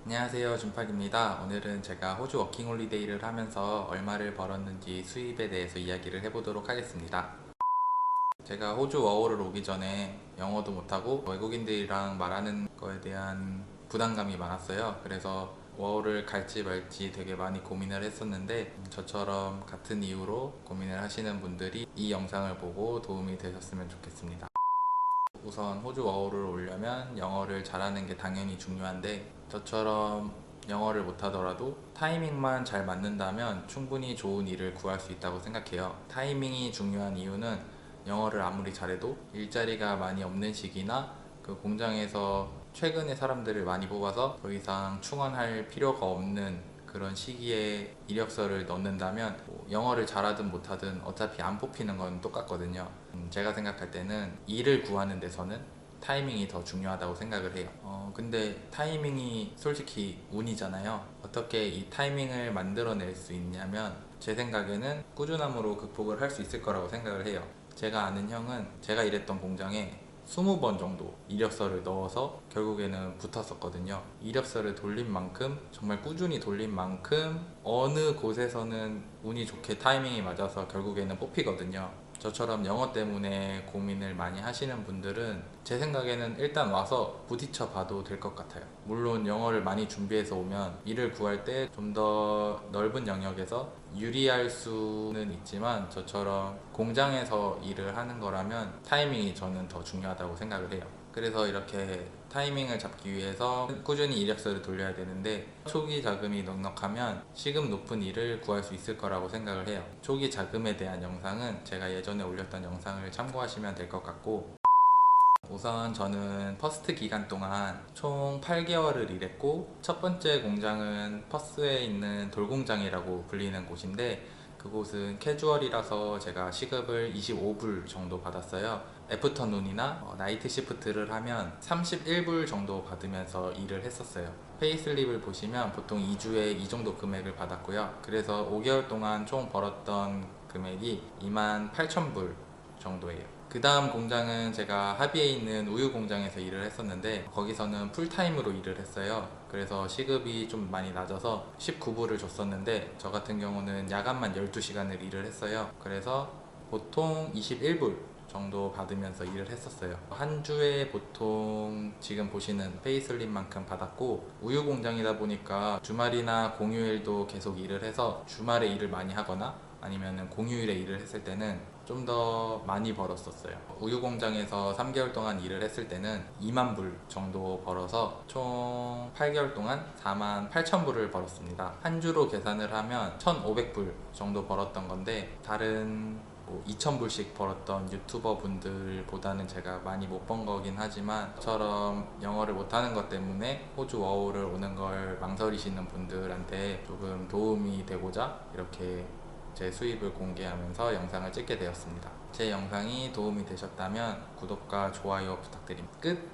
안녕하세요, 준팍입니다. 오늘은 제가 호주 워킹홀리데이를 하면서 얼마를 벌었는지 수입에 대해서 이야기를 해보도록 하겠습니다. 제가 호주 워홀을 오기 전에 영어도 못하고 외국인들이랑 말하는 거에 대한 부담감이 많았어요. 그래서 워홀을 갈지 말지 되게 많이 고민을 했었는데, 저처럼 같은 이유로 고민을 하시는 분들이 이 영상을 보고 도움이 되셨으면 좋겠습니다. 우선 호주 워홀을 오려면 영어를 잘하는 게 당연히 중요한데, 저처럼 영어를 못하더라도 타이밍만 잘 맞는다면 충분히 좋은 일을 구할 수 있다고 생각해요. 타이밍이 중요한 이유는 영어를 아무리 잘해도 일자리가 많이 없는 시기나 그 공장에서 최근에 사람들을 많이 뽑아서 더 이상 충원할 필요가 없는 그런 시기에 이력서를 넣는다면 영어를 잘하든 못하든 어차피 안 뽑히는 건 똑같거든요. 제가 생각할 때는 일을 구하는 데서는 타이밍이 더 중요하다고 생각을 해요. 근데 타이밍이 솔직히 운이잖아요. 어떻게 이 타이밍을 만들어낼 수 있냐면, 제 생각에는 꾸준함으로 극복을 할 수 있을 거라고 생각을 해요. 제가 아는 형은 제가 일했던 공장에 20번 정도 이력서를 넣어서 결국에는 붙었었거든요. 이력서를 돌린 만큼, 정말 꾸준히 돌린 만큼 어느 곳에서는 운이 좋게 타이밍이 맞아서 결국에는 뽑히거든요. 저처럼 영어 때문에 고민을 많이 하시는 분들은 제 생각에는 일단 와서 부딪혀 봐도 될 것 같아요. 물론 영어를 많이 준비해서 오면 일을 구할 때 좀 더 넓은 영역에서 유리할 수는 있지만, 저처럼 공장에서 일을 하는 거라면 타이밍이 저는 더 중요하다고 생각을 해요. 그래서 이렇게 타이밍을 잡기 위해서 꾸준히 이력서를 돌려야 되는데, 초기 자금이 넉넉하면 시급 높은 일을 구할 수 있을 거라고 생각을 해요. 초기 자금에 대한 영상은 제가 예전에 올렸던 영상을 참고하시면 될 것 같고, 우선 저는 퍼스트 기간 동안 총 8개월을 일했고, 첫 번째 공장은 퍼스에 있는 돌공장이라고 불리는 곳인데, 그곳은 캐주얼이라서 제가 시급을 25불 정도 받았어요. 애프터눈이나 나이트 시프트를 하면 31불 정도 받으면서 일을 했었어요. 페이슬립을 보시면 보통 2주에 이 정도 금액을 받았고요. 그래서 5개월 동안 총 벌었던 금액이 28,000불 정도예요. 그 다음 공장은 제가 하비에 있는 우유 공장에서 일을 했었는데, 거기서는 풀타임으로 일을 했어요. 그래서 시급이 좀 많이 낮아서 19불을 줬었는데, 저 같은 경우는 야간만 12시간을 일을 했어요. 그래서 보통 21불 정도 받으면서 일을 했었어요. 한 주에 보통 지금 보시는 페이슬립만큼 받았고, 우유 공장이다 보니까 주말이나 공휴일도 계속 일을 해서 주말에 일을 많이 하거나 아니면 공휴일에 일을 했을 때는 좀 더 많이 벌었었어요. 우유 공장에서 3개월 동안 일을 했을 때는 2만 불 정도 벌어서 총 8개월 동안 4만 8천 불을 벌었습니다. 한 주로 계산을 하면 1,500불 정도 벌었던 건데, 다른 2,000불씩 벌었던 유튜버 분들보다는 제가 많이 못 번 거긴 하지만, 저처럼 영어를 못하는 것 때문에 호주 워홀을 오는 걸 망설이시는 분들한테 조금 도움이 되고자 이렇게 제 수입을 공개하면서 영상을 찍게 되었습니다. 제 영상이 도움이 되셨다면 구독과 좋아요 부탁드립니다. 끝!